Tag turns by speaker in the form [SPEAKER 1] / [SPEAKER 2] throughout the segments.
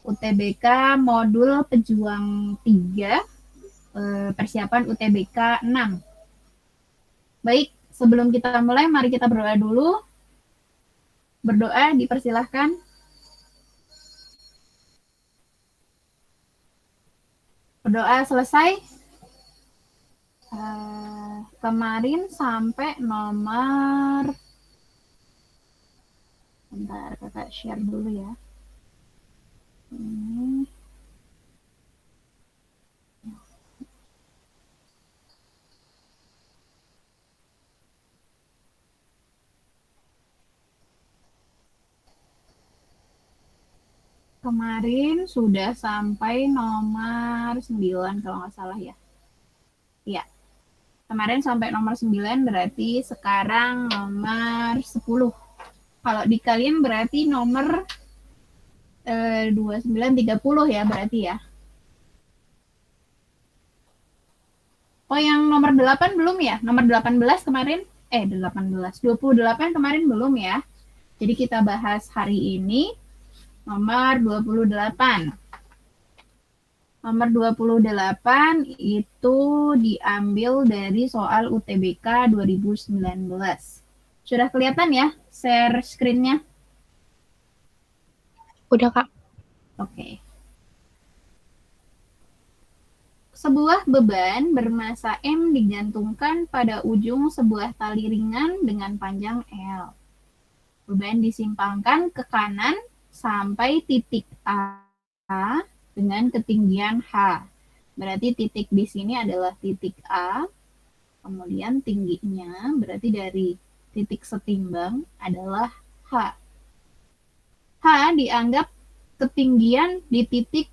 [SPEAKER 1] UTBK modul pejuang 3, persiapan UTBK 6. Baik, sebelum kita mulai, mari kita berdoa dulu. Berdoa, dipersilahkan. Berdoa selesai. Kemarin sampai nomor, bentar kakak share dulu ya. Ini. Kemarin sudah sampai nomor 9 kalau nggak salah ya. Iya. Kemarin sampai nomor 9 berarti sekarang nomor 10. Kalau di kalian berarti nomor 29-30 ya berarti ya. Oh yang nomor 8 belum ya? Nomor 18 kemarin, 28 kemarin belum ya. Jadi kita bahas hari ini nomor 28. Nomor 28 itu diambil dari soal UTBK 2019. Sudah kelihatan ya share screen-nya?
[SPEAKER 2] Udah, Kak.
[SPEAKER 1] Oke. Sebuah beban bermassa M digantungkan pada ujung sebuah tali ringan dengan panjang L. Beban disimpangkan ke kanan sampai titik A dengan ketinggian H. Berarti titik di sini adalah titik A, kemudian tingginya berarti dari titik setimbang adalah H. H dianggap ketinggian di titik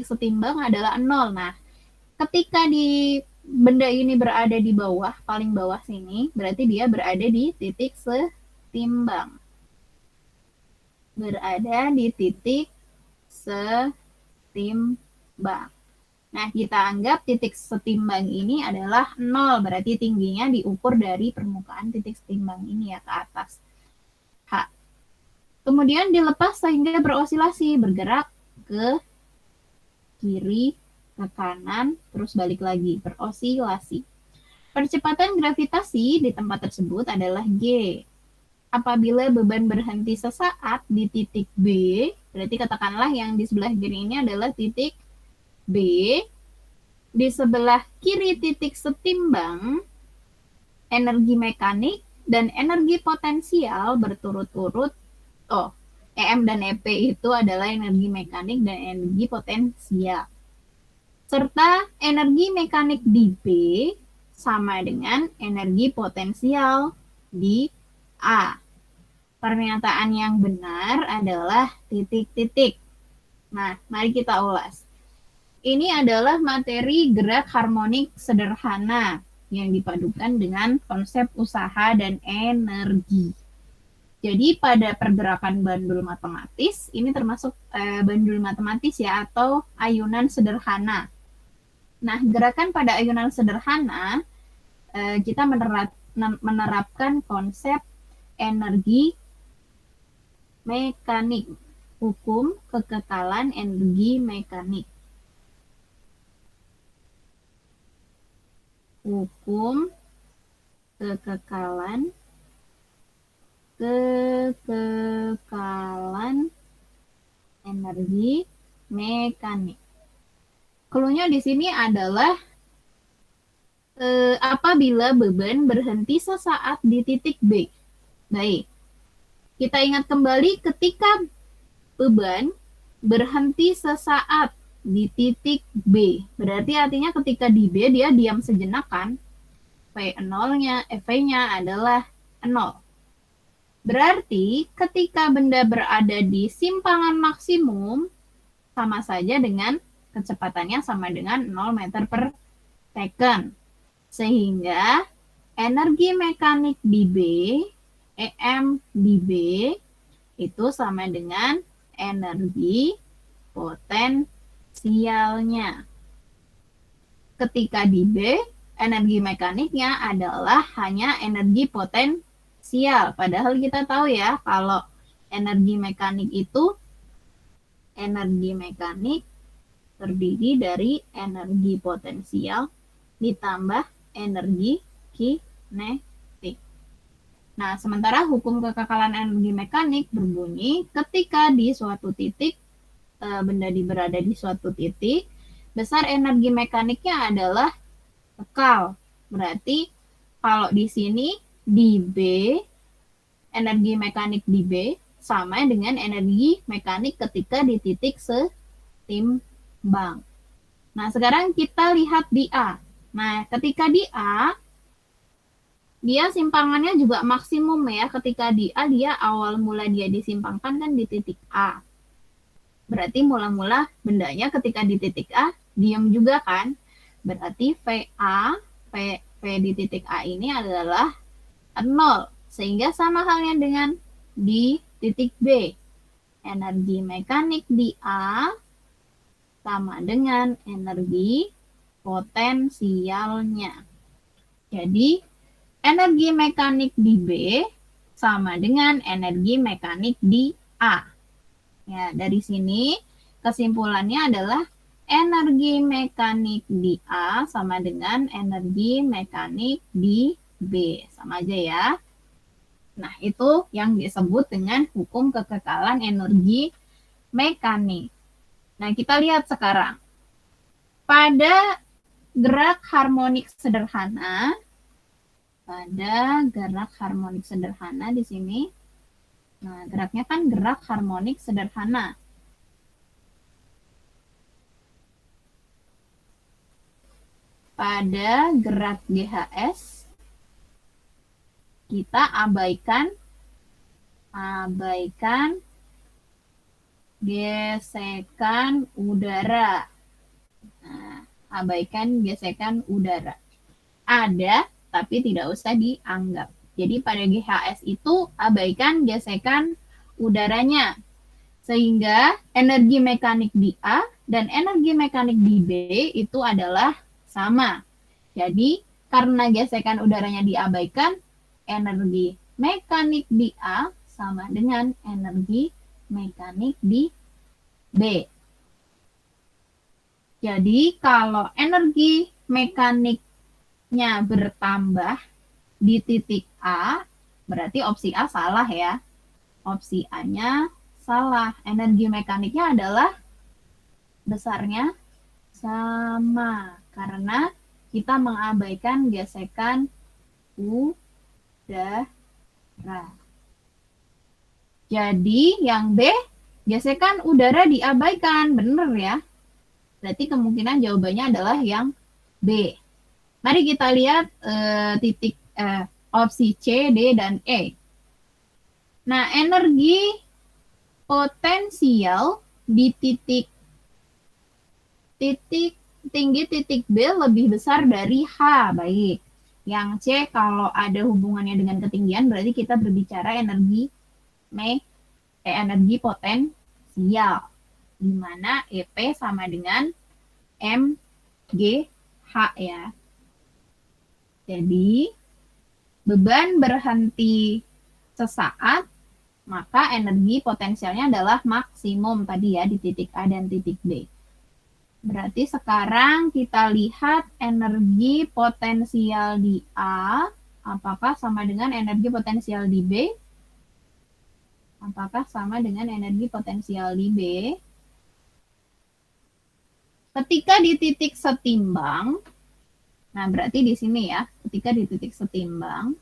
[SPEAKER 1] setimbang adalah 0. Nah, ketika benda ini berada di bawah, paling bawah sini, berarti dia berada di titik setimbang. Berada di titik setimbang. Nah, kita anggap titik setimbang ini adalah 0, berarti tingginya diukur dari permukaan titik setimbang ini ya ke atas. H. Kemudian dilepas sehingga berosilasi, bergerak ke kiri, ke kanan, terus balik lagi, berosilasi. Percepatan gravitasi di tempat tersebut adalah G. Apabila beban berhenti sesaat di titik B, berarti katakanlah yang di sebelah kiri ini adalah titik B, di sebelah kiri titik setimbang, energi mekanik dan energi potensial berturut-turut. EM dan EP itu adalah energi mekanik dan energi potensial. Serta energi mekanik di B sama dengan energi potensial di A. Pernyataan yang benar adalah titik-titik. Nah, mari kita ulas. Ini adalah materi gerak harmonik sederhana yang dipadukan dengan konsep usaha dan energi. Jadi pada pergerakan bandul matematis, ini termasuk bandul matematis ya, atau ayunan sederhana. Nah, gerakan pada ayunan sederhana, kita menerapkan konsep energi mekanik, hukum kekekalan energi mekanik. Hukum kekekalan energi mekanik. Cluenya di sini adalah apabila beban berhenti sesaat di titik B. Baik, kita ingat kembali ketika beban berhenti sesaat di titik B. Berarti artinya ketika di B dia diam sejenak kan? V0-nya, V-nya adalah 0. Berarti ketika benda berada di simpangan maksimum, sama saja dengan kecepatannya sama dengan 0 meter per second. Sehingga energi mekanik di B, EM di B, itu sama dengan energi potensialnya. Ketika di B, energi mekaniknya adalah hanya energi potensial. Padahal kita tahu ya, kalau energi mekanik itu energi mekanik terdiri dari energi potensial ditambah energi kinetik. Nah, sementara hukum kekekalan energi mekanik berbunyi ketika di suatu titik benda berada di suatu titik, besar energi mekaniknya adalah kekal. Berarti kalau di sini di B, energi mekanik di B sama dengan energi mekanik ketika di titik setimbang. Nah, sekarang kita lihat di A. Nah, ketika di A, dia simpangannya juga maksimum ya. Ketika di A, dia awal mula dia disimpangkan kan di titik A. Berarti mula-mula bendanya ketika di titik A, diam juga kan. Berarti VA, V di titik A ini adalah 0. Sehingga sama halnya dengan di titik B. Energi mekanik di A sama dengan energi potensialnya. Jadi, energi mekanik di B sama dengan energi mekanik di A. Ya, dari sini kesimpulannya adalah energi mekanik di A sama dengan energi mekanik di B. Sama aja ya. Nah, itu yang disebut dengan hukum kekekalan energi mekanik. Nah, kita lihat sekarang. Pada gerak harmonik sederhana, di sini, nah geraknya kan gerak harmonik sederhana. Pada gerak GHS, kita abaikan gesekan udara. Nah, abaikan gesekan udara. Ada, tapi tidak usah dianggap. Jadi pada GHS itu abaikan gesekan udaranya. Sehingga energi mekanik di A dan energi mekanik di B itu adalah sama. Jadi karena gesekan udaranya diabaikan, energi mekanik di A sama dengan energi mekanik di B. Jadi kalau energi mekaniknya bertambah di titik A, berarti opsi A salah ya. Opsi A-nya salah. Energi mekaniknya adalah besarnya sama. Karena kita mengabaikan gesekan udara. Jadi yang B, gesekan udara diabaikan. Benar ya? Berarti kemungkinan jawabannya adalah yang B. Mari kita lihat opsi C, D, dan E. Nah, energi potensial di titik tinggi titik B lebih besar dari H. Baik. Yang C kalau ada hubungannya dengan ketinggian berarti kita berbicara energi potensial. Di mana EP sama dengan MGH ya. Jadi beban berhenti sesaat, maka energi potensialnya adalah maksimum tadi ya di titik A dan titik B. Berarti sekarang kita lihat energi potensial di A, apakah sama dengan energi potensial di B? Apakah sama dengan energi potensial di B? Ketika di titik setimbang, nah berarti di sini ya, ketika di titik setimbang,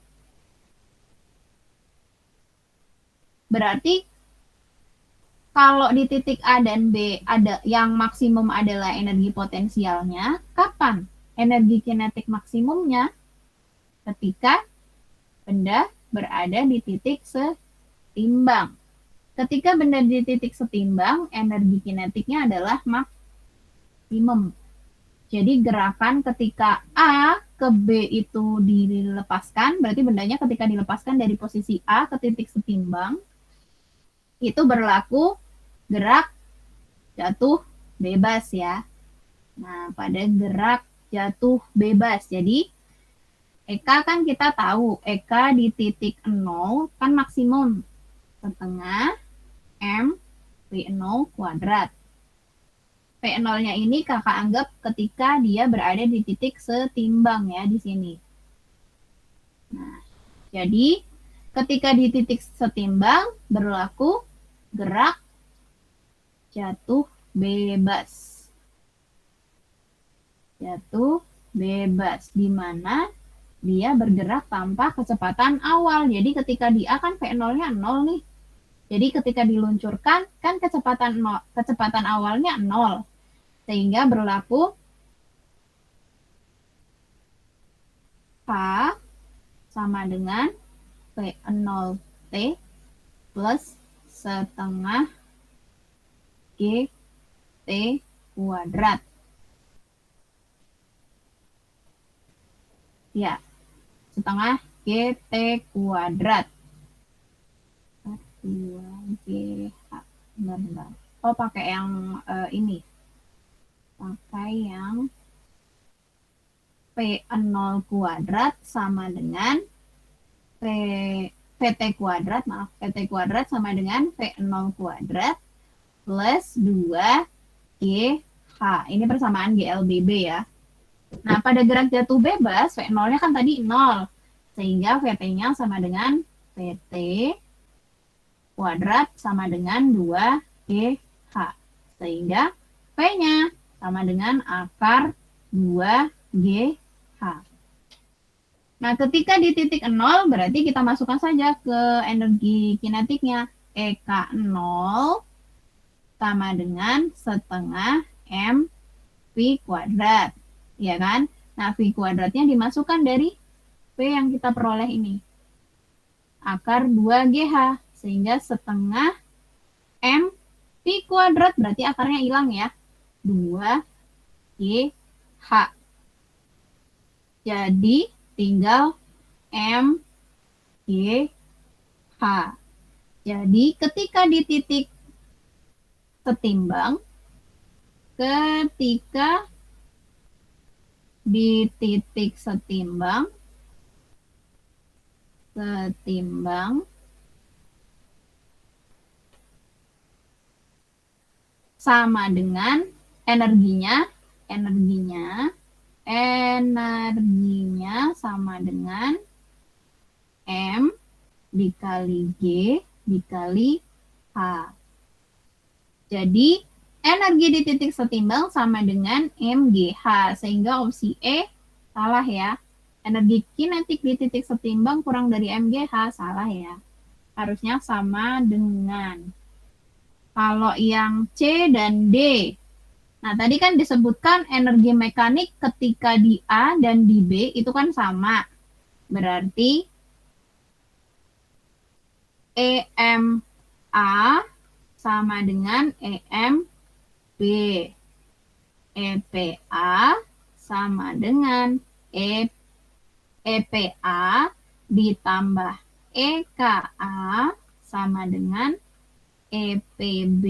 [SPEAKER 1] berarti kalau di titik A dan B ada yang maksimum adalah energi potensialnya, kapan energi kinetik maksimumnya? Ketika benda berada di titik setimbang. Ketika benda di titik setimbang, energi kinetiknya adalah maksimum. Jadi gerakan ketika A ke B itu dilepaskan, berarti bendanya ketika dilepaskan dari posisi A ke titik setimbang, itu berlaku gerak jatuh bebas ya. Nah, pada gerak jatuh bebas. Jadi, EK kan kita tahu, EK di titik 0 kan maksimum setengah M V0 kuadrat. V0-nya ini kakak anggap ketika dia berada di titik setimbang ya di sini. Nah, jadi ketika di titik setimbang berlaku gerak jatuh bebas. Jatuh bebas, di mana dia bergerak tanpa kecepatan awal. Jadi ketika di A kan V0-nya 0 nih. Jadi ketika diluncurkan kan kecepatan awalnya 0. Sehingga berlaku K sama dengan V0T plus setengah GT kuadrat. Ya, setengah GT kuadrat. 2GH. Bentar. Oh, pakai yang ini. Pakai yang P0 kuadrat sama dengan PT kuadrat, maaf, PT kuadrat sama dengan V0 kuadrat plus 2GH. Ini persamaan GLBB ya. Nah, pada gerak jatuh bebas, V0-nya kan tadi 0. Sehingga VT-nya sama dengan PT kuadrat sama dengan 2GH. Sehingga V-nya sama dengan akar 2GH. Nah, ketika di titik 0, berarti kita masukkan saja ke energi kinetiknya. EK0 sama dengan setengah mV kuadrat. Ya kan? Nah, V kuadratnya dimasukkan dari V yang kita peroleh ini. Akar 2GH. Sehingga setengah mV kuadrat, berarti akarnya hilang ya. 2GH. Jadi tinggal MGH. Jadi ketika di titik setimbang, sama dengan energinya sama dengan M dikali G dikali H. Jadi energi di titik setimbang sama dengan MGH, sehingga opsi E salah ya. Energi kinetik di titik setimbang kurang dari MGH, salah ya. Harusnya sama dengan. Kalau yang C dan D, nah tadi kan disebutkan energi mekanik ketika di A dan di B itu kan sama. Berarti EMA sama dengan EMB. EPA sama dengan EPA ditambah EKA sama dengan EPB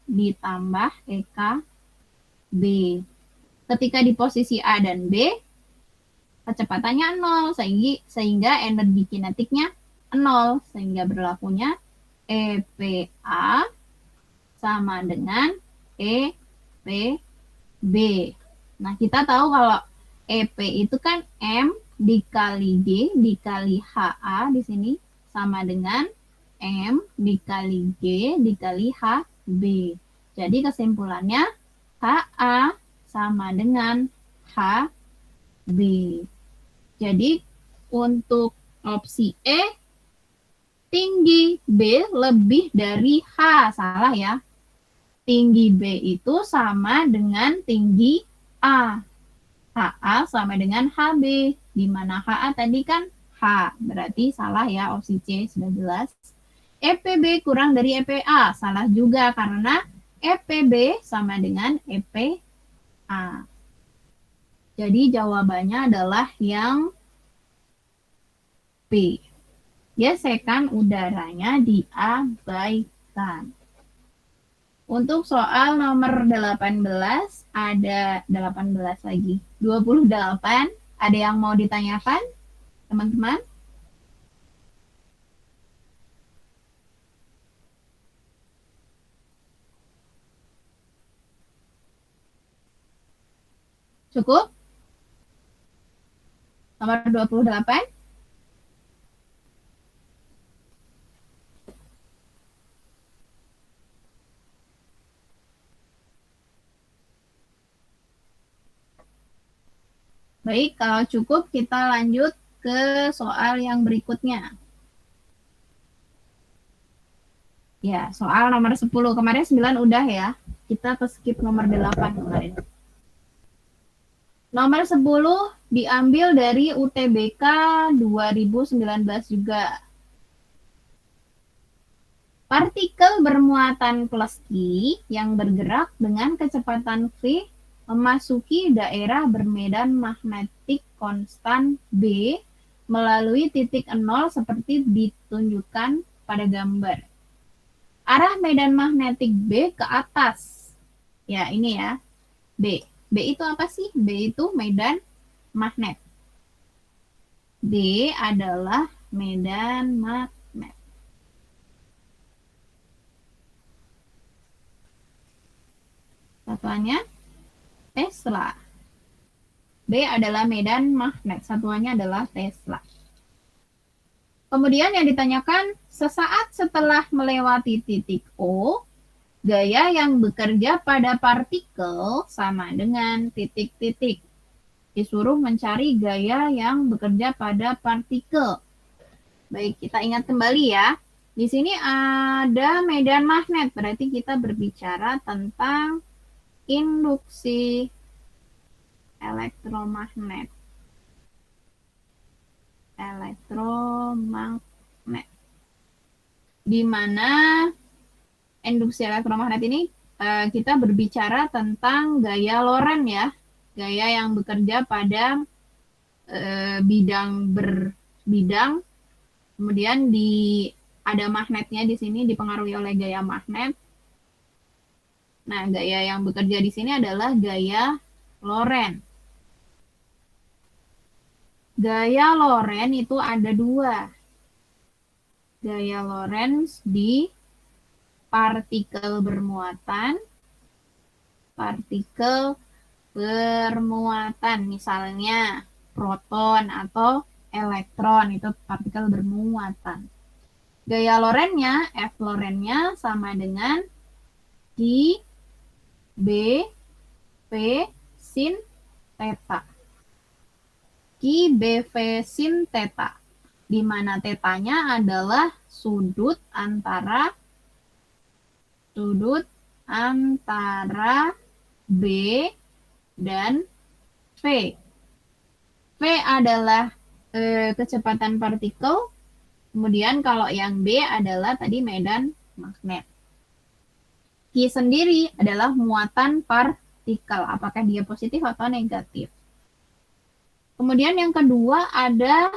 [SPEAKER 1] ditambah EKB. Ketika di posisi A dan B, kecepatannya 0, sehingga energi kinetiknya 0, sehingga berlakunya EPA sama dengan EPB. Nah, kita tahu kalau EP itu kan M dikali G dikali HA di sini sama dengan M dikali G dikali HB. Jadi kesimpulannya HA sama dengan HB. Jadi untuk opsi E, tinggi B lebih dari H. Salah ya. Tinggi B itu sama dengan tinggi A. HA sama dengan HB. Di mana HA tadi kan H. Berarti salah ya, opsi C sudah jelas. EPB kurang dari EPA. Salah juga karena EPB sama dengan EPA. Jadi jawabannya adalah yang B. Gesekan udaranya diabaikan. Untuk soal nomor 18, ada 18 lagi. 28, ada yang mau ditanyakan, teman-teman? Cukup? Nomor 28. Baik, kalau cukup kita lanjut ke soal yang berikutnya. Ya, soal nomor 10. Kemarin 9 udah ya. Kita ke skip nomor 8 kemarin. Nomor 10 diambil dari UTBK 2019 juga. Partikel bermuatan plus Q yang bergerak dengan kecepatan v memasuki daerah bermedan magnetik konstan B melalui titik 0 seperti ditunjukkan pada gambar. Arah medan magnetik B ke atas. Ya, ini ya. B. B itu apa sih? B itu medan magnet. D adalah medan magnet. Satuannya Tesla. B adalah medan magnet, satuannya adalah Tesla. Kemudian yang ditanyakan, sesaat setelah melewati titik O, gaya yang bekerja pada partikel sama dengan titik-titik. Disuruh mencari gaya yang bekerja pada partikel. Baik, kita ingat kembali ya. Di sini ada medan magnet, berarti kita berbicara tentang induksi elektromagnet. Di mana induksi elektromagnet ini kita berbicara tentang gaya Lorentz ya, gaya yang bekerja pada bidang berbidang, kemudian ada magnetnya di sini dipengaruhi oleh gaya magnet. Nah, gaya yang bekerja di sini adalah gaya Lorentz. Gaya Lorentz itu ada dua. Gaya Lorentz di partikel bermuatan, misalnya proton atau elektron, itu partikel bermuatan. Gaya Lorentz-nya, F Lorentz-nya sama dengan Q B V sin theta. Q B V sin theta, di mana tetanya adalah sudut antara B dan V. V adalah kecepatan partikel, kemudian kalau yang B adalah tadi medan magnet. Q sendiri adalah muatan partikel, apakah dia positif atau negatif. Kemudian yang kedua ada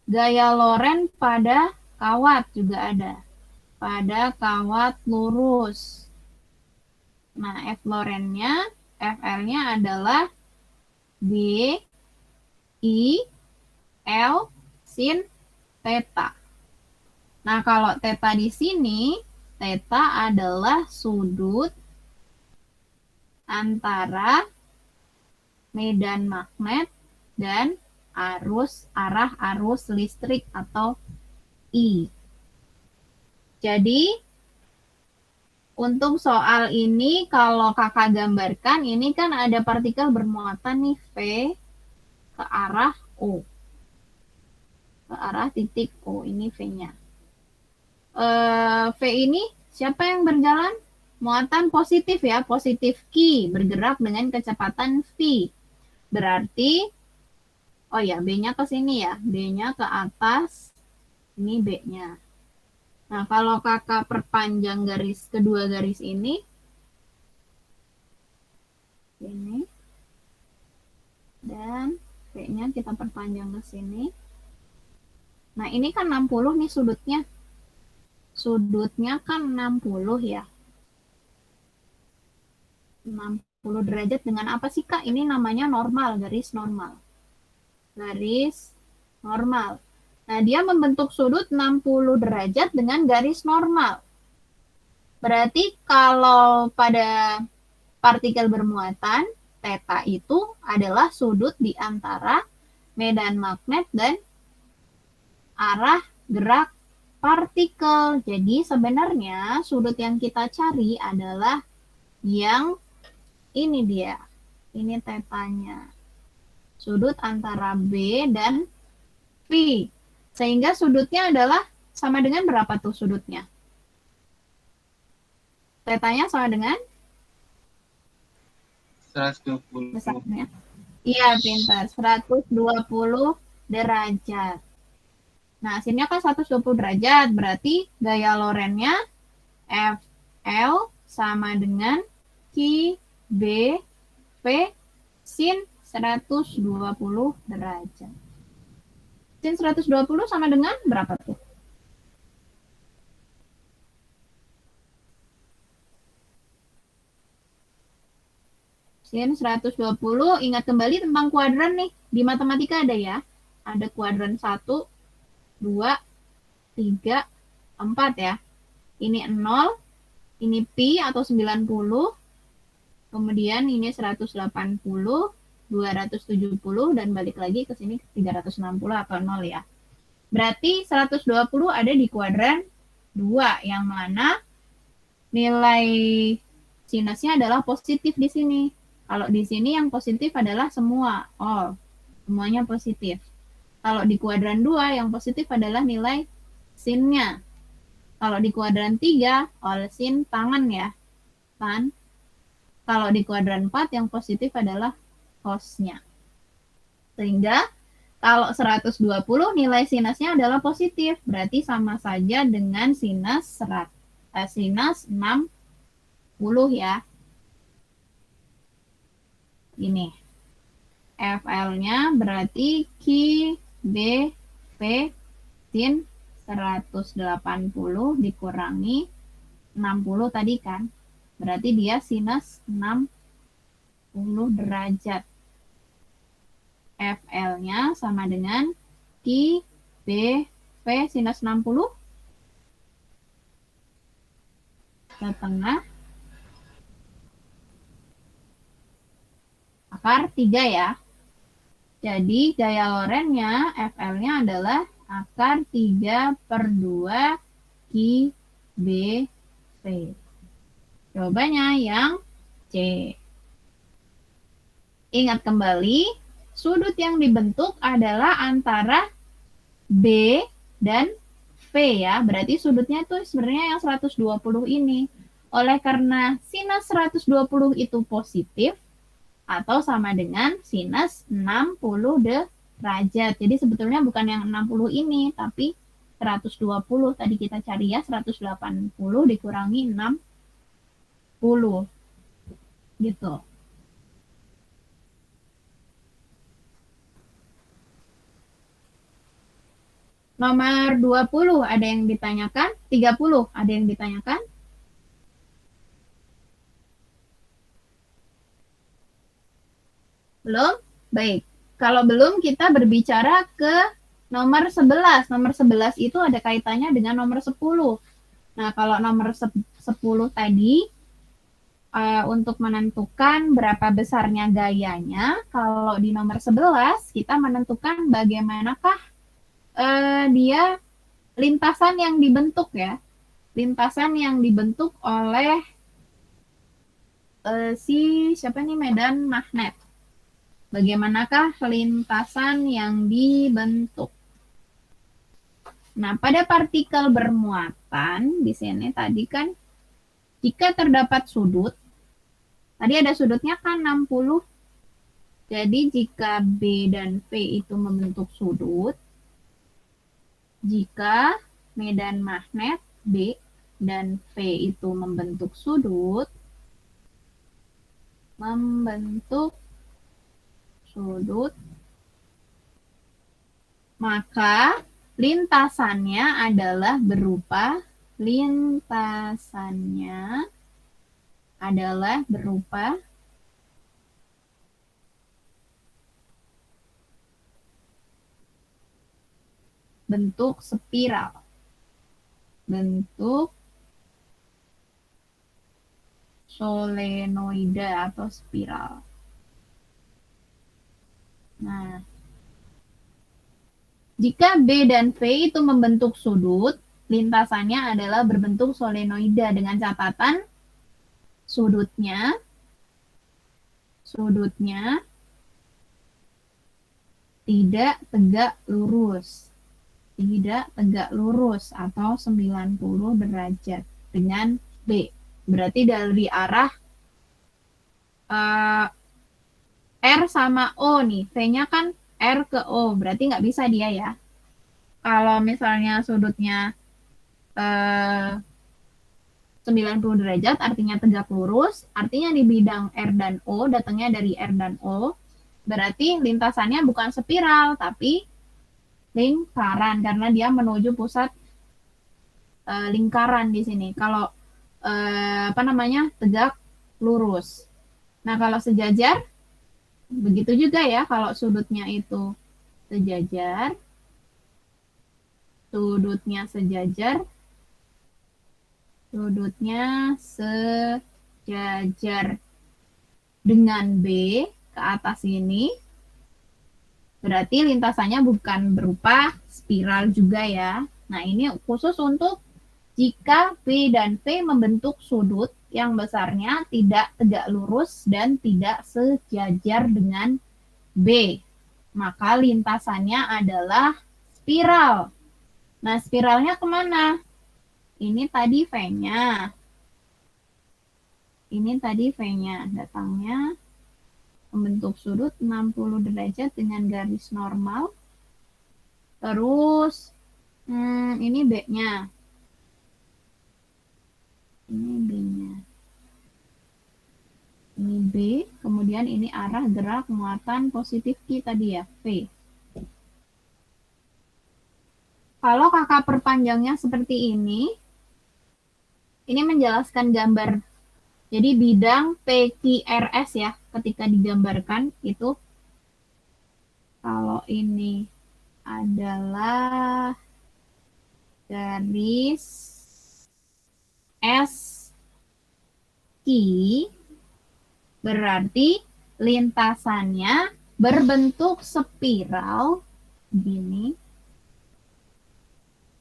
[SPEAKER 1] gaya Lorentz pada kawat, juga ada. Pada kawat lurus. Nah, F Lorentz-nya, FL-nya adalah B, I, L, sin theta. Nah, kalau theta di sini, theta adalah sudut antara medan magnet dan arah arus listrik atau I. Jadi, untuk soal ini kalau kakak gambarkan, ini kan ada partikel bermuatan nih V ke arah O. Ke arah titik O, ini V-nya. V ini siapa yang berjalan? Muatan positif ya, positif Q, bergerak dengan kecepatan V. Berarti, oh ya, B-nya ke sini ya, B-nya ke atas, ini B-nya. Nah, kalau kakak perpanjang kedua garis ini, dan V-nya kita perpanjang ke sini. Nah, ini kan 60 nih sudutnya. Sudutnya kan 60 ya. 60 derajat dengan apa sih Kak? Ini namanya normal, garis normal. Garis normal. Nah, dia membentuk sudut 60 derajat dengan garis normal. Berarti kalau pada partikel bermuatan, T Theta itu adalah sudut di antara medan magnet dan arah gerak partikel. Jadi sebenarnya sudut yang kita cari adalah yang ini dia. Ini tetanya. Sudut antara B dan V. Sehingga sudutnya adalah sama dengan berapa tuh sudutnya? Tetanya sama dengan
[SPEAKER 2] 120.
[SPEAKER 1] besarnya. Iya, pintar. 120 derajat. Nah, hasilnya kan 120 derajat. Berarti gaya Lorentz-nya FL sama dengan Q, B, V, sin 120 derajat. Sin 120 sama dengan berapa tuh? Sin 120, ingat kembali tentang kuadran nih. Di matematika ada ya. Ada kuadran 1, 2, 3, 4 ya. Ini 0, ini pi atau 90, kemudian ini 180, 270, dan balik lagi ke sini 360 atau 0 ya. Berarti 120 ada di kuadran 2, yang mana nilai sinusnya adalah positif di sini. Kalau di sini yang positif adalah semua, all. Semuanya positif. Kalau di kuadran 2 yang positif adalah nilai sinnya. Kalau di kuadran 3, all sin tangan ya. Kan? Kalau di kuadran 4 yang positif adalah cos-nya. Sehingga kalau 120 nilai sinusnya adalah positif, berarti sama saja dengan sinus 60 ya. Ini. FL-nya berarti Q, B, V, sin 180 dikurangi 60 tadi kan. Berarti dia sinus 60 derajat. FL-nya sama dengan Q, B, V sinus 60 ke tengah akar 3 ya. Jadi gaya Lorentz-nya FL-nya adalah akar 3/2 Q, B, V. Jawabannya yang C. Ingat kembali, sudut yang dibentuk adalah antara B dan V ya. Berarti sudutnya itu sebenarnya yang 120 ini. Oleh karena sinus 120 itu positif atau sama dengan sinus 60 derajat. Jadi sebetulnya bukan yang 60 ini, tapi 120. Tadi kita cari ya, 180 dikurangi 60. Gitu. Nomor 20 ada yang ditanyakan, 30 ada yang ditanyakan. Belum? Baik. Kalau belum kita berbicara ke nomor 11. Nomor 11 itu ada kaitannya dengan nomor 10. Nah, kalau nomor 10 tadi untuk menentukan berapa besarnya gayanya, kalau di nomor 11 kita menentukan bagaimanakah dia lintasan yang dibentuk ya. Lintasan yang dibentuk oleh siapa nih, medan magnet. Bagaimanakah lintasan yang dibentuk? Nah, pada partikel bermuatan di sini tadi kan jika terdapat sudut, tadi ada sudutnya kan 60. Jadi jika B dan V itu membentuk sudut, jika medan magnet B dan V itu membentuk sudut, maka lintasannya adalah berupa bentuk spiral. Bentuk solenoida atau spiral. Nah, jika B dan V itu membentuk sudut, lintasannya adalah berbentuk solenoida dengan catatan sudutnya tidak tegak lurus. Tidak tegak lurus atau 90 derajat dengan B. Berarti dari arah R sama O nih. V-nya kan R ke O. Berarti nggak bisa dia ya. Kalau misalnya sudutnya 90 derajat artinya tegak lurus. Artinya di bidang R dan O, datangnya dari R dan O. Berarti lintasannya bukan spiral, tapi lingkaran. Karena dia menuju pusat lingkaran di sini. Kalau tegak lurus. Nah, kalau sejajar begitu juga ya, kalau sudutnya itu sejajar, sudutnya sejajar dengan B ke atas ini, berarti lintasannya bukan berupa spiral juga ya. Nah, ini khusus untuk jika B dan V membentuk sudut yang besarnya tidak tegak lurus dan tidak sejajar dengan B. Maka lintasannya adalah spiral. Nah, spiralnya kemana? Ini tadi V-nya. Datangnya membentuk sudut 60 derajat dengan garis normal. Terus, ini B-nya. Ini B-nya. Ini B, kemudian ini arah gerak muatan positif Q tadi ya, V. Kalau kakak perpanjangnya seperti ini menjelaskan gambar. Jadi bidang PQRS ya, ketika digambarkan itu, kalau ini adalah garis SQ, berarti lintasannya berbentuk spiral begini.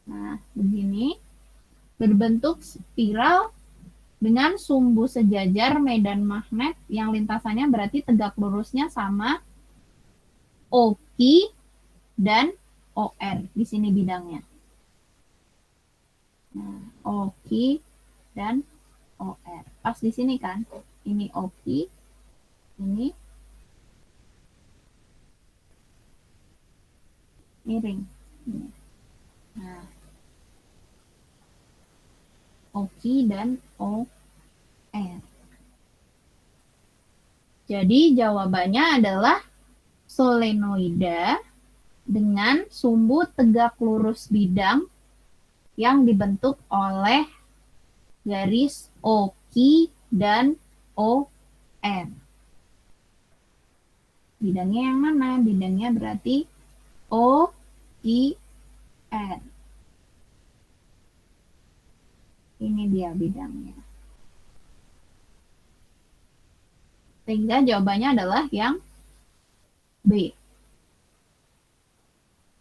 [SPEAKER 1] Nah, begini. Berbentuk spiral dengan sumbu sejajar medan magnet yang lintasannya berarti tegak lurusnya sama OQ dan OR. Di sini bidangnya. Nah, OQ dan OR. Pas di sini kan. Ini OQ, ini miring. Nah, OQ dan OR. Jadi jawabannya adalah solenoida dengan sumbu tegak lurus bidang yang dibentuk oleh garis OQ dan OR. Bidangnya yang mana? Bidangnya berarti OQR. Ini dia bidangnya. Sehingga jawabannya adalah yang B.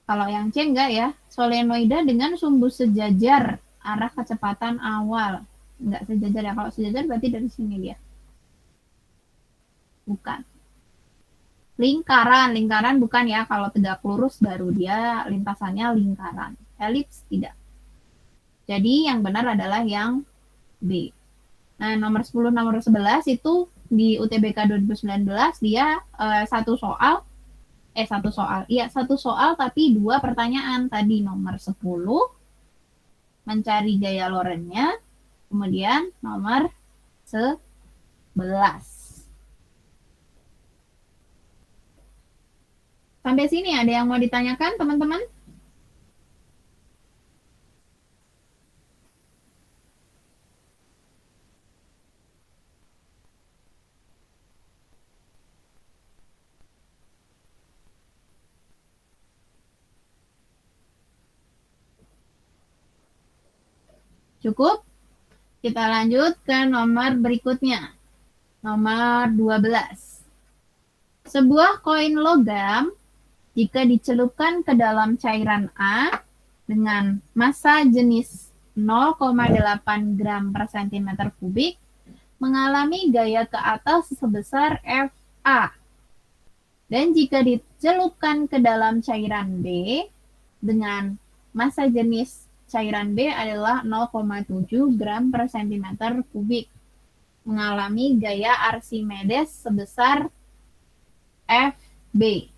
[SPEAKER 1] Kalau yang C enggak ya. Solenoida dengan sumbu sejajar arah kecepatan awal. Enggak sejajar ya. Kalau sejajar berarti dari sini dia. Bukan. Lingkaran bukan ya. Kalau tegak lurus baru dia lintasannya lingkaran. Elips tidak. Jadi yang benar adalah yang B. Nah, nomor 10, nomor 11 itu di UTBK 2019 dia satu soal tapi 2 pertanyaan. Tadi nomor 10 mencari gaya Lorentz-nya, kemudian nomor 11. Sampai sini ada yang mau ditanyakan, teman-teman? Cukup? Kita lanjut ke nomor berikutnya. Nomor 12. Sebuah koin logam jika dicelupkan ke dalam cairan A dengan massa jenis 0,8 gram per cm kubik mengalami gaya ke atas sebesar FA. Dan jika dicelupkan ke dalam cairan B dengan massa jenis cairan B adalah 0,7 gram per cm kubik mengalami gaya Archimedes sebesar FB.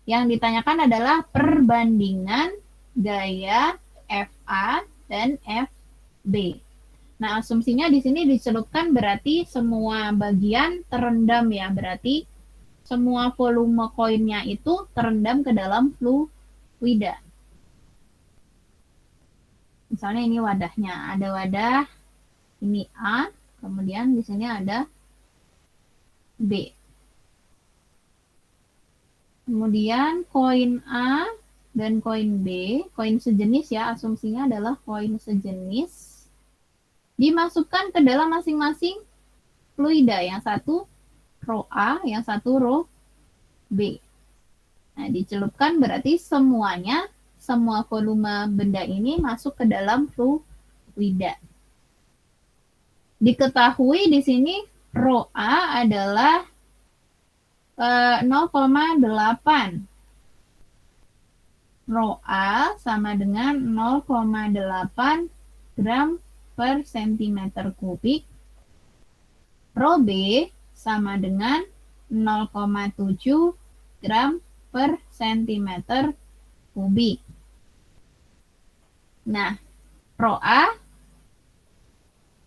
[SPEAKER 1] Yang ditanyakan adalah perbandingan gaya FA dan FB. Nah, asumsinya di sini dicelupkan berarti semua bagian terendam ya, berarti semua volume koinnya itu terendam ke dalam fluida. Misalnya ini wadahnya, ada wadah ini A, kemudian di sini ada B. Kemudian koin A dan koin B, koin sejenis ya, asumsinya adalah koin sejenis, dimasukkan ke dalam masing-masing fluida, yang satu row A, yang satu row B. Nah, dicelupkan berarti semuanya, semua volume benda ini masuk ke dalam fluida. Diketahui di sini row A adalah 0,8. Rho A sama dengan 0,8 gram per centimeter kubik. Rho B sama dengan 0,7 gram per centimeter kubik. Nah, Rho A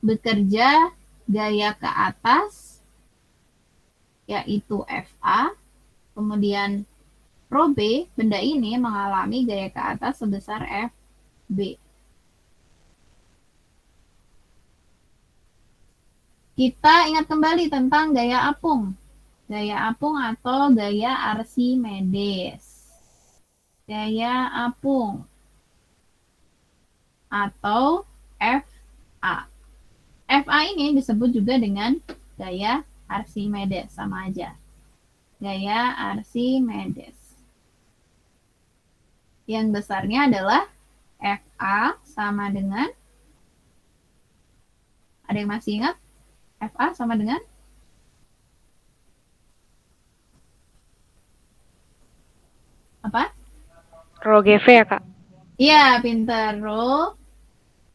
[SPEAKER 1] bekerja gaya ke atas, yaitu FA, kemudian Rho B, benda ini mengalami gaya ke atas sebesar FB. Kita ingat kembali tentang gaya apung. Gaya apung atau gaya Archimedes. Gaya apung atau FA. FA ini disebut juga dengan gaya Archimedes, sama aja. Gaya Archimedes. Yang besarnya adalah FA sama dengan, ada yang masih ingat? FA sama dengan? Apa?
[SPEAKER 2] Rho GV ya, Kak?
[SPEAKER 1] Iya, pintar. Rho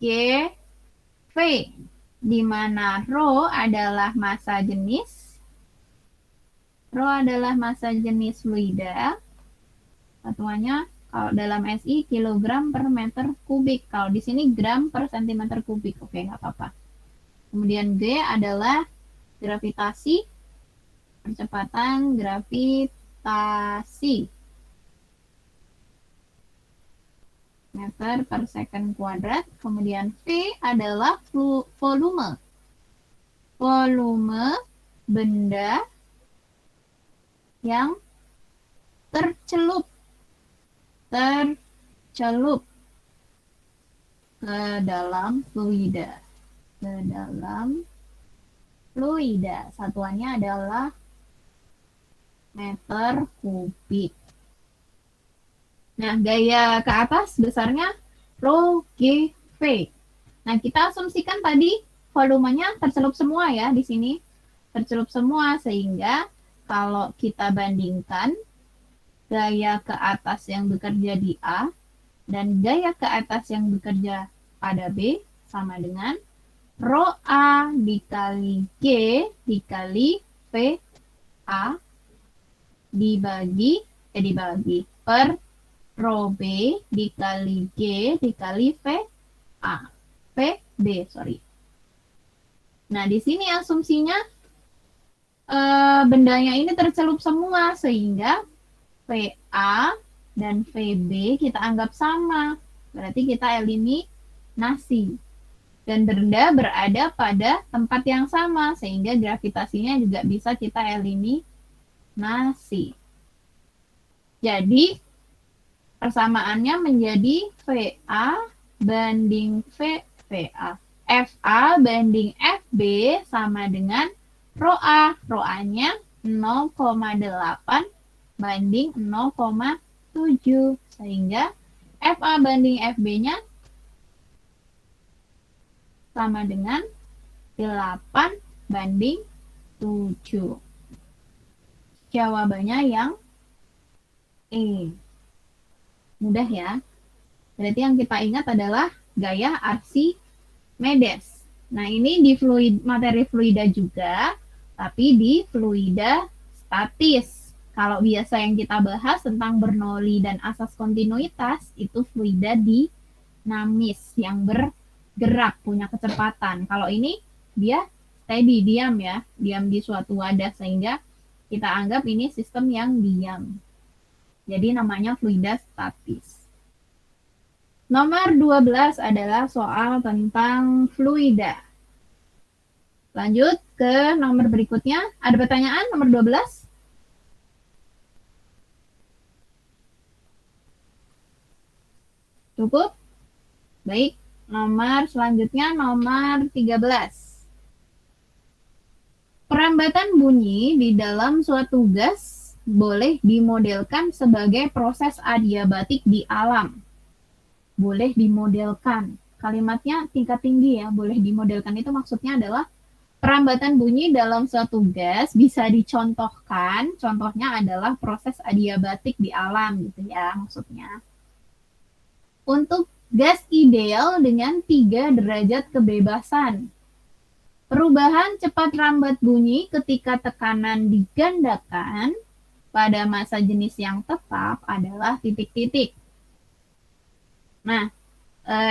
[SPEAKER 1] GV. Di mana Rho adalah massa jenis. Rho adalah massa jenis fluida. Satuannya kalau dalam SI kilogram per meter kubik. Kalau di sini gram per centimeter kubik. Oke, nggak apa-apa. Kemudian G adalah gravitasi, percepatan gravitasi. Meter per second kuadrat. Kemudian V adalah volume. Volume benda yang tercelup ke dalam fluida. Ke dalam fluida. Satuannya adalah meter kubik. Nah, gaya ke atas besarnya Rho GV. Nah, kita asumsikan tadi volumenya tercelup semua ya di sini. Tercelup semua, sehingga kalau kita bandingkan gaya ke atas yang bekerja di A dan gaya ke atas yang bekerja pada B sama dengan Rho A dikali G dikali V A dibagi per Rho B dikali G dikali VB, sorry. Nah, di sini asumsinya bendanya ini tercelup semua, sehingga VA dan VB kita anggap sama. Berarti kita eliminasi. Dan benda berada pada tempat yang sama, sehingga gravitasinya juga bisa kita eliminasi. Jadi, persamaannya menjadi VA banding VA. FA banding FB sama dengan Rho A. Rho A-nya 0,8 banding 0,7. Sehingga FA banding FB-nya sama dengan 8 banding 7. Jawabannya yang E. Mudah ya. Berarti yang kita ingat adalah gaya Archimedes. Nah, ini di materi fluida juga, tapi di fluida statis. Kalau biasa yang kita bahas tentang Bernoulli dan asas kontinuitas, itu fluida dinamis yang bergerak, punya kecepatan. Kalau ini dia steady, diam ya, diam di suatu wadah, sehingga kita anggap ini sistem yang diam. Jadi namanya fluida statis. Nomor 12 adalah soal tentang fluida. Lanjut ke nomor berikutnya. Ada pertanyaan nomor 12? Cukup? Baik, nomor selanjutnya nomor 13. Perambatan bunyi di dalam suatu gas boleh dimodelkan sebagai proses adiabatik di alam. Boleh dimodelkan. Kalimatnya tingkat tinggi ya, boleh dimodelkan itu maksudnya adalah perambatan bunyi dalam suatu gas bisa dicontohkan. Contohnya adalah proses adiabatik di alam gitu ya maksudnya. Untuk gas ideal dengan 3 derajat kebebasan. Perubahan cepat rambat bunyi ketika tekanan digandakan pada massa jenis yang tetap adalah titik-titik. Nah,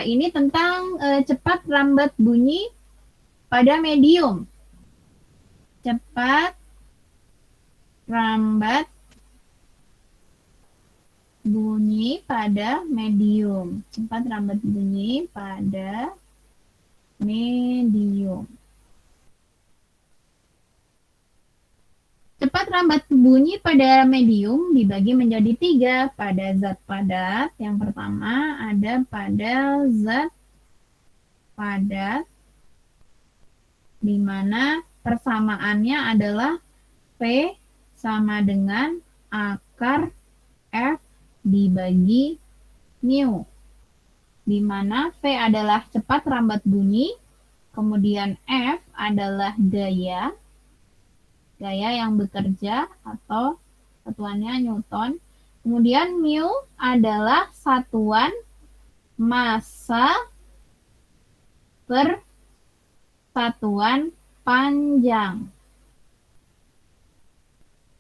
[SPEAKER 1] ini tentang cepat rambat bunyi pada medium. Cepat rambat bunyi pada medium. Cepat rambat bunyi pada medium. Cepat rambat bunyi pada medium dibagi menjadi 3 pada zat padat. Yang pertama ada pada zat padat, di mana persamaannya adalah P sama dengan akar F dibagi mu. Di mana V adalah cepat rambat bunyi, kemudian F adalah gaya yang bekerja atau satuannya Newton. Kemudian mu adalah satuan massa per satuan panjang.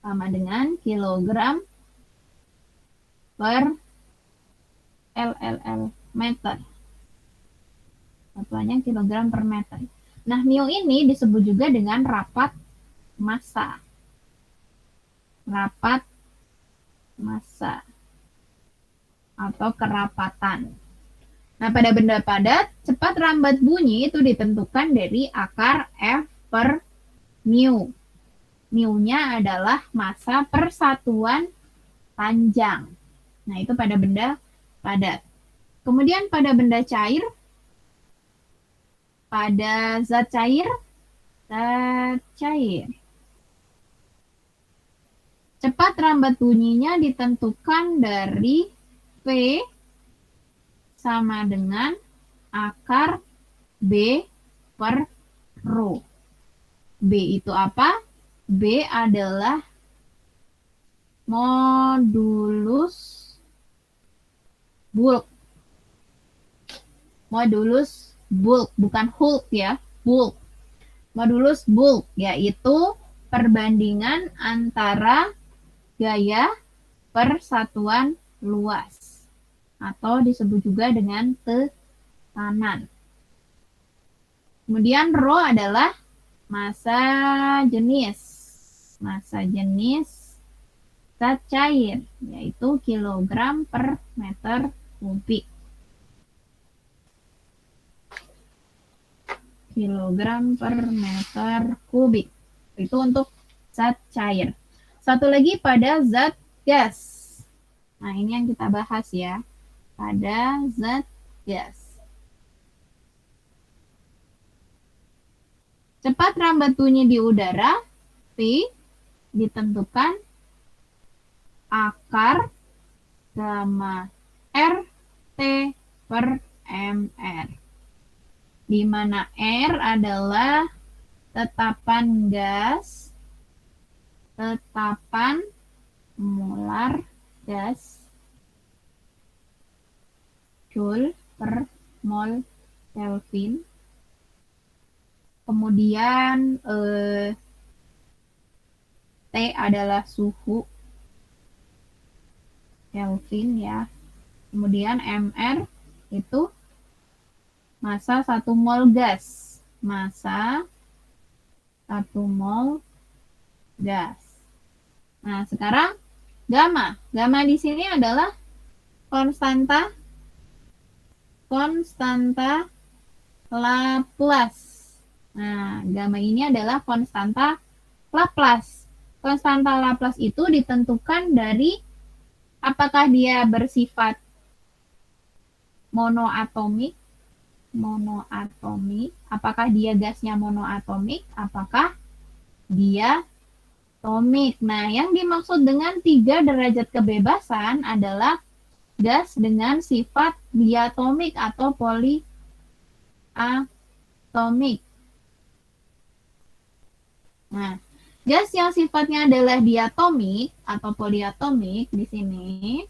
[SPEAKER 1] Sama dengan kilogram per LLL meter. Satuannya kilogram per meter. Nah, mu ini disebut juga dengan rapat massa. Rapat massa atau kerapatan. Nah, pada benda padat, cepat rambat bunyi itu ditentukan dari akar F per mu. Mu-nya adalah massa per satuan panjang. Nah, itu pada benda padat. Kemudian pada benda cair, pada zat cair, cepat rambat bunyinya ditentukan dari V sama dengan akar B per rho. B itu apa? B adalah modulus bulk. Modulus bulk, bukan Hulk ya, bulk. Modulus bulk, yaitu perbandingan antara gaya per satuan luas atau disebut juga dengan tekanan. Kemudian rho adalah massa jenis zat cair, yaitu kilogram per meter kubik. Kilogram per meter kubik. Itu untuk zat cair. Satu lagi pada zat gas. Nah, ini yang kita bahas ya. Pada zat gas. Cepat rambat bunyi di udara, V ditentukan akar gamma RT per MR. Di mana R adalah tetapan gas, tetapan molar gas, Joule per mol Kelvin. Kemudian T adalah suhu Kelvin ya. Kemudian MR itu massa 1 mol gas. Massa 1 mol gas. Nah, sekarang gamma. Gamma di sini adalah konstanta Laplace. Nah, gamma ini adalah konstanta Laplace. Konstanta Laplace itu ditentukan dari apakah dia bersifat monoatomik, apakah dia gasnya monoatomik, apakah dia atomik. Nah, yang dimaksud dengan 3 derajat kebebasan adalah gas dengan sifat diatomik atau poliatomik. Nah, gas yang sifatnya adalah diatomik atau poliatomik di sini,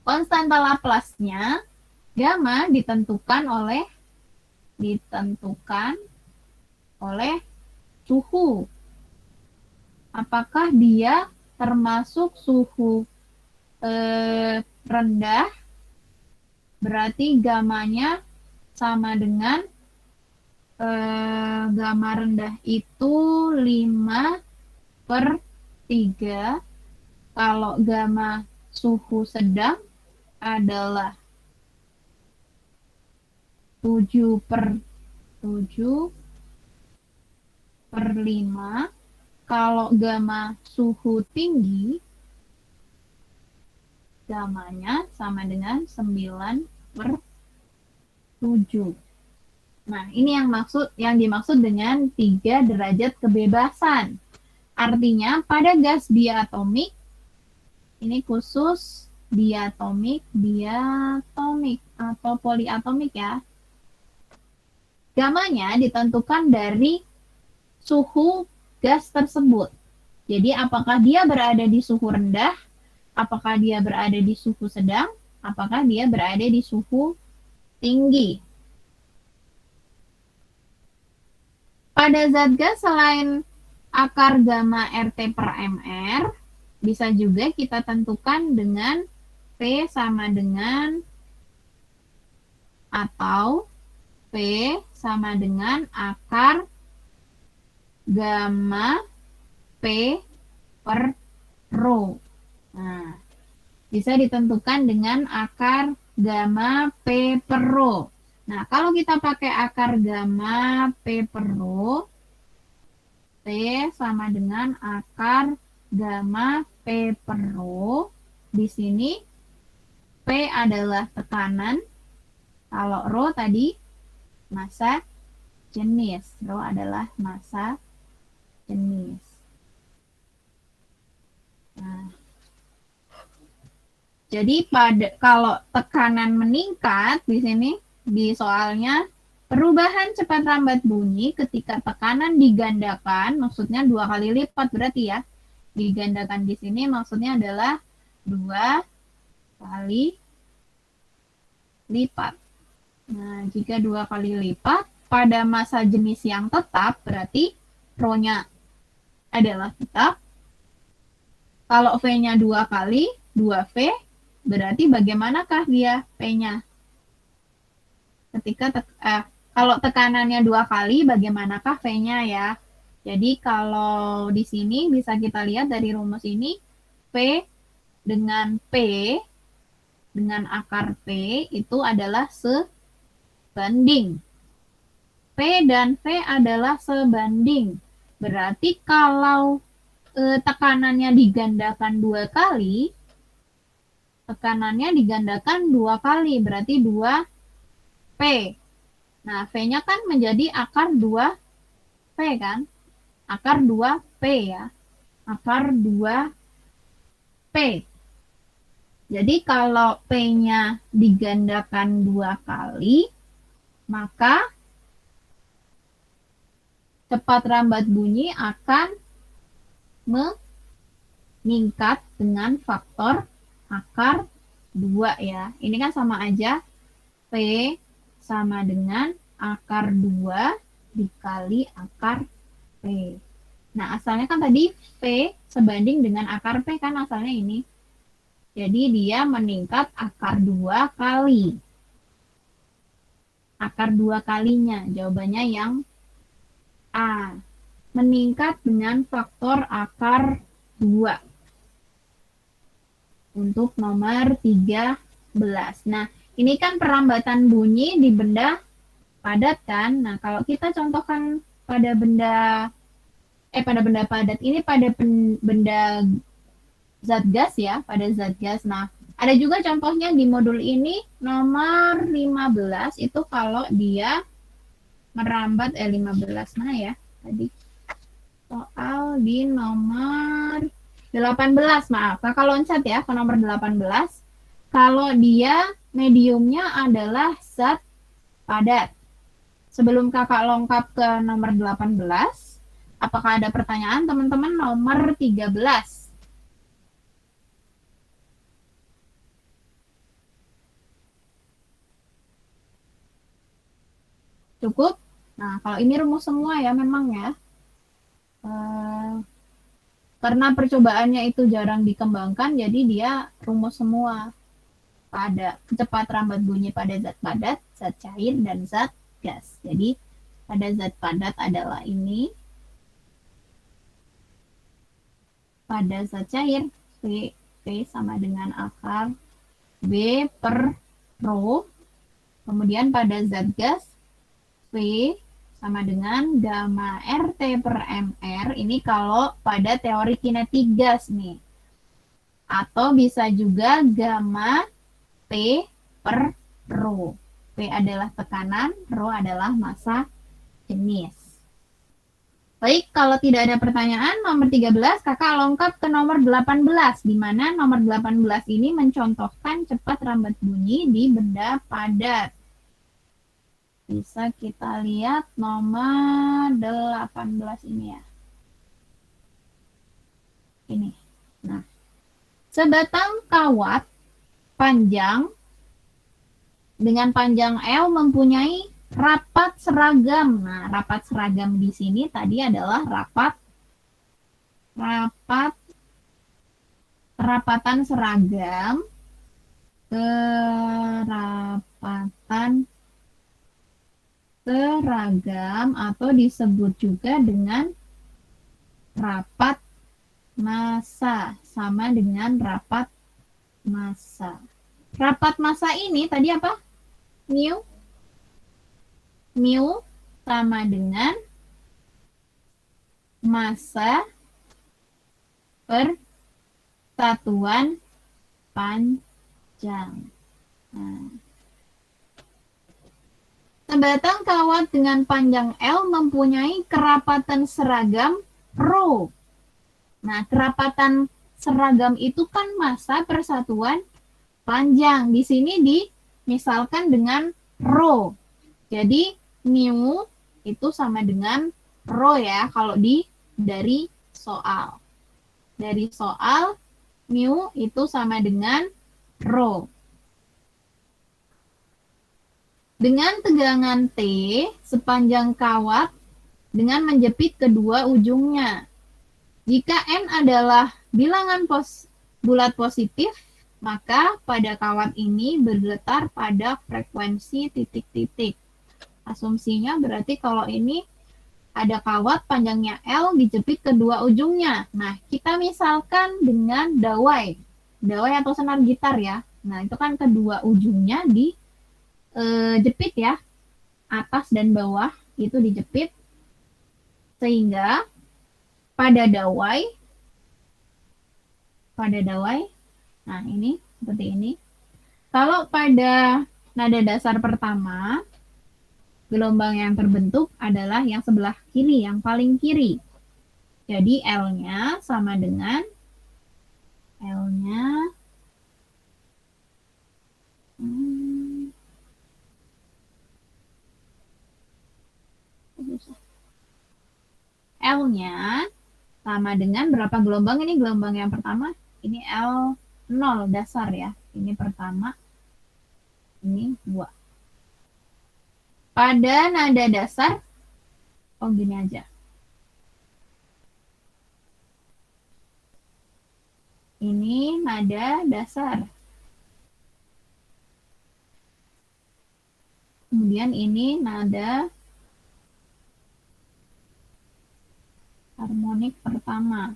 [SPEAKER 1] konstanta Laplace-nya gamma ditentukan oleh suhu. Apakah dia termasuk suhu rendah, berarti gammanya sama dengan gamma rendah itu 5/3. Kalau gamma suhu sedang adalah 7/5. Kalau gamma suhu tinggi, gammanya sama dengan 9/7. Nah, ini yang dimaksud dengan 3 derajat kebebasan. Artinya pada gas diatomik, ini khusus diatomik atau poliatomik ya. Gammanya ditentukan dari suhu gas tersebut. Jadi apakah dia berada di suhu rendah, apakah dia berada di suhu sedang, apakah dia berada di suhu tinggi. Pada zat gas selain akar gamma RT per MR, bisa juga kita tentukan dengan P sama dengan atau P sama dengan akar gamma P per rho. Nah, bisa ditentukan dengan akar gamma P per rho. Nah, kalau kita pakai akar gamma P per rho, T sama dengan akar gamma P per rho. Di sini P adalah tekanan, kalau rho tadi massa jenis. Rho adalah massa jenis. Nah, jadi kalau tekanan meningkat di sini di soalnya perubahan cepat rambat bunyi ketika tekanan digandakan, maksudnya 2 kali lipat berarti ya. Digandakan di sini maksudnya adalah 2 kali lipat. Nah, jika 2 kali lipat pada massa jenis yang tetap, berarti rho-nya adalah tetap. Kalau V-nya 2 kali, 2V, berarti bagaimanakah dia P-nya? Kalau tekanannya 2 kali, bagaimanakah V-nya ya? Jadi kalau di sini bisa kita lihat dari rumus ini, V dengan P, dengan akar P itu adalah sebanding. P dan V adalah sebanding. Berarti kalau tekanannya digandakan 2 kali, berarti 2P. Nah, V-nya kan menjadi akar 2P kan? Akar 2P ya. akar 2P. Jadi kalau P-nya digandakan 2 kali, maka cepat rambat bunyi akan meningkat dengan faktor akar 2 ya. Ini kan sama aja, P sama dengan akar 2 dikali akar P. Nah, asalnya kan tadi P sebanding dengan akar P kan asalnya ini. Jadi dia meningkat akar 2 kali. Akar 2 kalinya, jawabannya yang A. Meningkat dengan faktor akar 2. Untuk nomor 13. Nah, ini kan perlambatan bunyi di benda padat kan. Nah, kalau kita contohkan pada benda padat ini pada benda zat gas ya, pada zat gas. Nah, ada juga contohnya di modul ini nomor 15 itu kalau dia merambat 15 mana ya tadi soal di nomor 18, maaf kakak loncat ya ke nomor 18. Kalau dia mediumnya adalah zat padat. Sebelum kakak lengkap ke nomor 18, apakah ada pertanyaan teman-teman nomor 13? Cukup? Nah, kalau ini rumus semua ya memang ya. Karena percobaannya itu jarang dikembangkan, jadi dia rumus semua. Pada cepat rambat bunyi pada zat padat, zat cair, dan zat gas. Jadi, pada zat padat adalah ini. Pada zat cair, P sama dengan akar B per rho. Kemudian pada zat gas, P sama dengan gamma RT per MR. Ini kalau pada teori kinetik gas nih. Atau bisa juga gamma P per rho. P adalah tekanan, rho adalah massa jenis. Baik, kalau tidak ada pertanyaan, nomor 13 kakak lengkap ke nomor 18, di mana nomor 18 ini mencontohkan cepat rambat bunyi di benda padat. Bisa kita lihat nomor 18 ini ya. Ini. Nah, sebatang kawat panjang dengan panjang L mempunyai rapat seragam. Nah, rapat seragam di sini tadi adalah kerapatan seragam, atau disebut juga dengan rapat massa, sama dengan rapat massa. Rapat massa ini tadi apa? Mu sama dengan massa per satuan panjang. Nah, sebatang kawat dengan panjang L mempunyai kerapatan seragam rho. Nah, kerapatan seragam itu kan massa per satuan panjang. Di sini dimisalkan dengan rho. Jadi, mu itu sama dengan rho ya, kalau dari soal. Dari soal, mu itu sama dengan rho. Dengan tegangan T sepanjang kawat dengan menjepit kedua ujungnya. Jika N adalah bilangan bulat positif, maka pada kawat ini bergetar pada frekuensi titik-titik. Asumsinya berarti kalau ini ada kawat panjangnya L dijepit kedua ujungnya. Nah, kita misalkan dengan dawai atau senar gitar ya. Nah, itu kan kedua ujungnya dijepit ya, atas dan bawah itu dijepit, sehingga pada dawai, nah ini seperti ini. Kalau pada nada dasar pertama, gelombang yang terbentuk adalah yang sebelah kiri, yang paling kiri. Jadi L-nya sama dengan L-nya L-nya sama dengan berapa gelombang? Ini gelombang yang pertama, ini L0 dasar ya. Ini pertama, ini 2. Pada nada dasar, oh gini aja. Ini nada dasar. Kemudian ini nada harmonik pertama.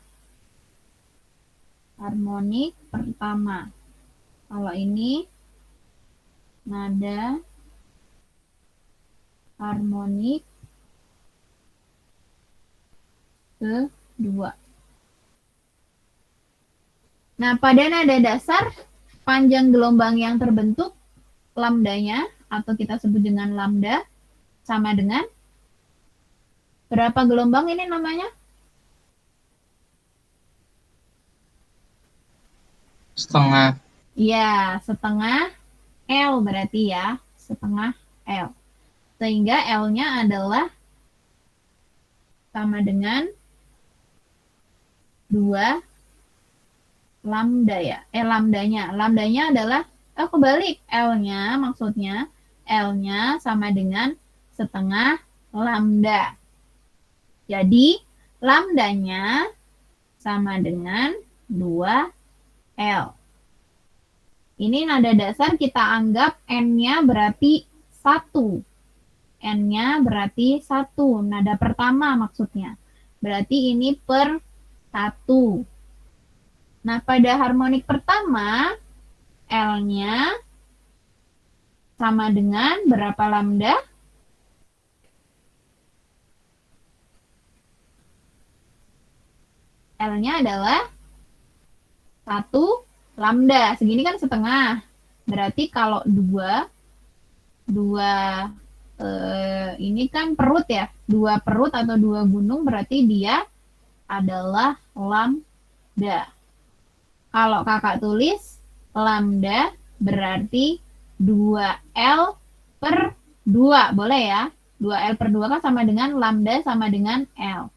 [SPEAKER 1] Harmonik pertama. Kalau ini nada harmonik kedua. Nah, pada nada dasar, panjang gelombang yang terbentuk, lambdanya, atau kita sebut dengan lambda, sama dengan berapa gelombang ini namanya?
[SPEAKER 3] Setengah.
[SPEAKER 1] Iya, setengah L berarti ya, setengah L. Sehingga L-nya adalah sama dengan 2 lambda ya. Lambdanya. Lambdanya adalah, kebalik. L-nya maksudnya, L-nya sama dengan setengah lambda. Jadi, lambdanya sama dengan 2L. Ini nada dasar kita anggap N-nya berarti 1. N-nya berarti 1. Nada pertama maksudnya. Berarti ini per 1. Nah, pada harmonik pertama, L-nya sama dengan berapa lambda? L-nya adalah 1 lambda. Segini kan setengah. Berarti kalau 2 ini kan perut ya. 2 perut atau 2 gunung berarti dia adalah lambda. Kalau kakak tulis lambda berarti 2L per 2. Boleh ya? 2L per 2 kan sama dengan lambda sama dengan L.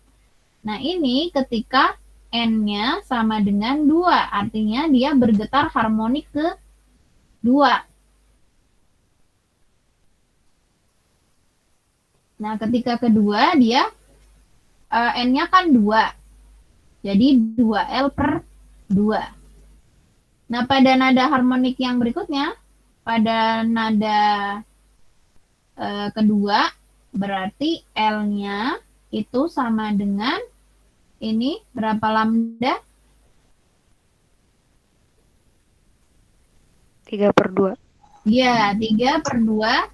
[SPEAKER 1] Nah, ini ketika N-nya sama dengan 2. Artinya dia bergetar harmonik ke 2. Nah, ketika kedua dia N-nya kan 2. Jadi 2L per 2. Nah, pada nada harmonik yang berikutnya, pada nada kedua, berarti L-nya itu sama dengan ini berapa lambda?
[SPEAKER 2] 3/2.
[SPEAKER 1] Ya, 3/2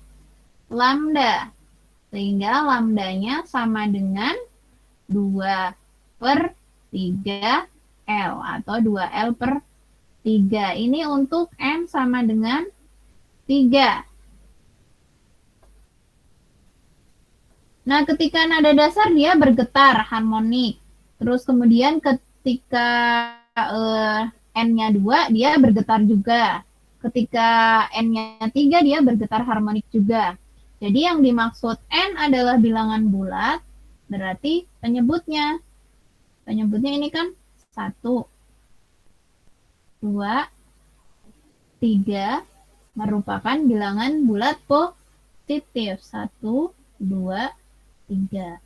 [SPEAKER 1] lambda. Sehingga lambdanya sama dengan 2/3L atau 2L per 3. Ini untuk N sama dengan 3. Nah, ketika nada dasar dia bergetar harmonik. Terus kemudian ketika N-nya 2, dia bergetar juga. Ketika N-nya 3, dia bergetar harmonik juga. Jadi yang dimaksud N adalah bilangan bulat, berarti penyebutnya. Penyebutnya ini kan 1, 2, 3 merupakan bilangan bulat positif. 1, 2, 3.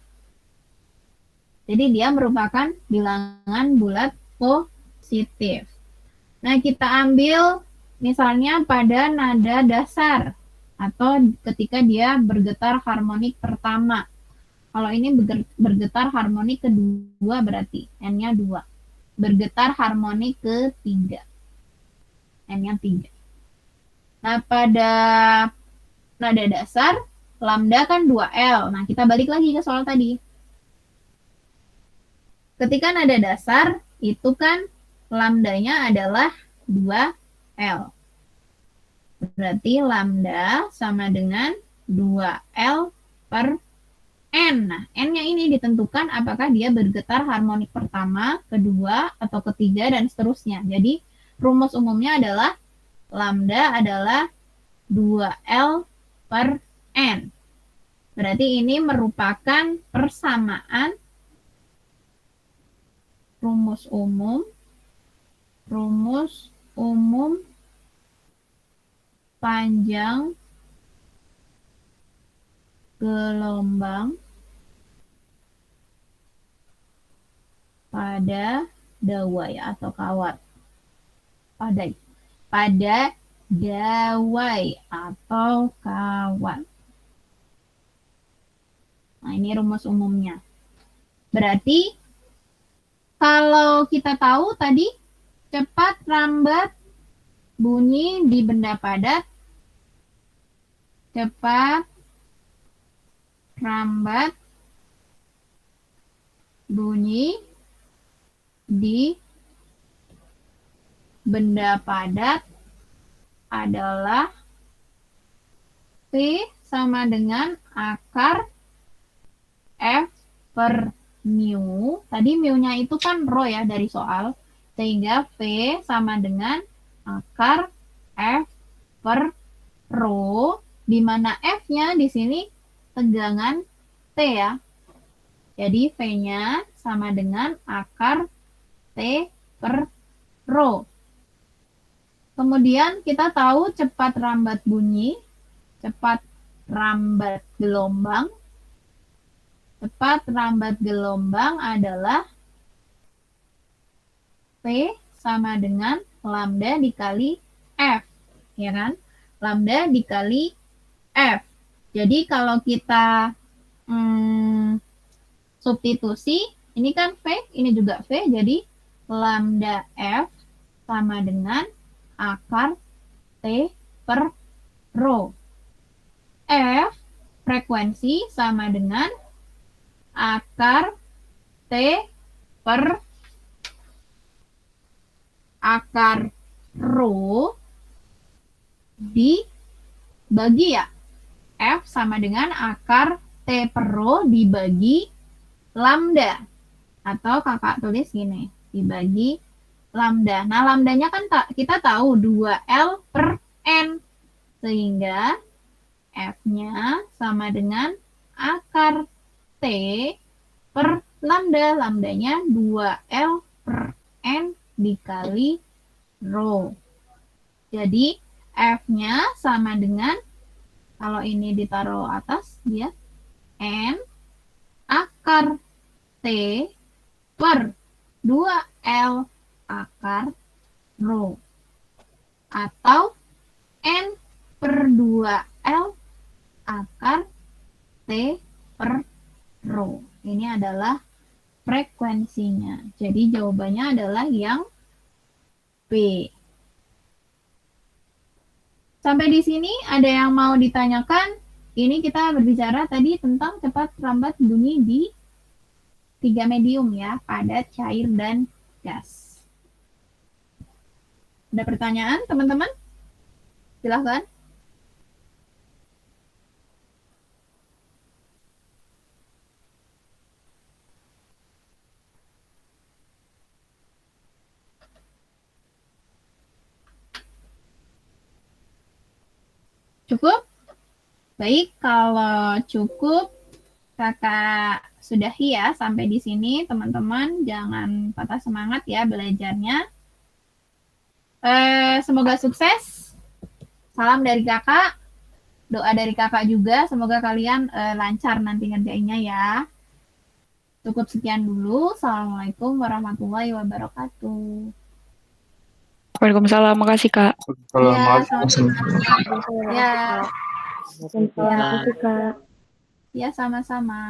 [SPEAKER 1] Jadi dia merupakan bilangan bulat positif. Nah, kita ambil misalnya pada nada dasar atau ketika dia bergetar harmonik pertama. Kalau ini bergetar harmonik kedua berarti N-nya 2. Bergetar harmonik ketiga. N-nya 3. Nah, pada nada dasar lambda kan 2L. Nah, kita balik lagi ke soal tadi. Ketika nada dasar, itu kan lambdanya adalah 2L. Berarti lambda sama dengan 2L per N. Nah, N-nya ini ditentukan apakah dia bergetar harmonik pertama, kedua, atau ketiga, dan seterusnya. Jadi, rumus umumnya adalah lambda adalah 2L per N. Berarti ini merupakan persamaan rumus umum panjang gelombang pada dawai atau kawat. Pada dawai atau kawat. Nah, ini rumus umumnya. Berarti kalau kita tahu tadi cepat rambat bunyi di benda padat, cepat rambat bunyi di benda padat adalah V sama dengan akar F per mu. Tadi mu-nya itu kan rho ya dari soal. Sehingga V sama dengan akar F per rho, di mana F-nya di sini tegangan T ya. Jadi V-nya sama dengan akar T per rho. Kemudian kita tahu cepat rambat bunyi, cepat rambat gelombang. Cepat rambat gelombang adalah P sama dengan lambda dikali F, ya kan? Lambda dikali F. Jadi kalau kita substitusi, ini kan V, ini juga V, jadi lambda F sama dengan akar T per rho. F frekuensi sama dengan akar T per akar rho dibagi ya. F sama dengan akar T per rho dibagi lambda. Atau kakak tulis gini, dibagi lambda. Nah, lambdanya kan kita tahu 2L per N. Sehingga F-nya sama dengan akar T per lambda. Lambdanya 2L per N dikali rho. Jadi F-nya sama dengan, kalau ini ditaruh atas, dia N akar T per 2L akar rho. Atau N per 2L akar T per rho. Ini adalah frekuensinya. Jadi jawabannya adalah yang B. Sampai di sini ada yang mau ditanyakan? Ini kita berbicara tadi tentang cepat rambat bunyi di 3 medium ya, padat, cair, dan gas. Ada pertanyaan teman-teman? Silahkan. Cukup? Baik, kalau cukup, kakak sudahi ya sampai di sini, teman-teman. Jangan patah semangat ya belajarnya. Semoga sukses. Salam dari kakak. Doa dari kakak juga. Semoga kalian lancar nanti ngerjainnya ya. Cukup sekian dulu. Assalamualaikum warahmatullahi wabarakatuh.
[SPEAKER 2] Waalaikumsalam, makasih Kak.
[SPEAKER 1] Ya, sama-sama. Ya.
[SPEAKER 2] Terima kasih Kak.
[SPEAKER 1] Ya, sama-sama.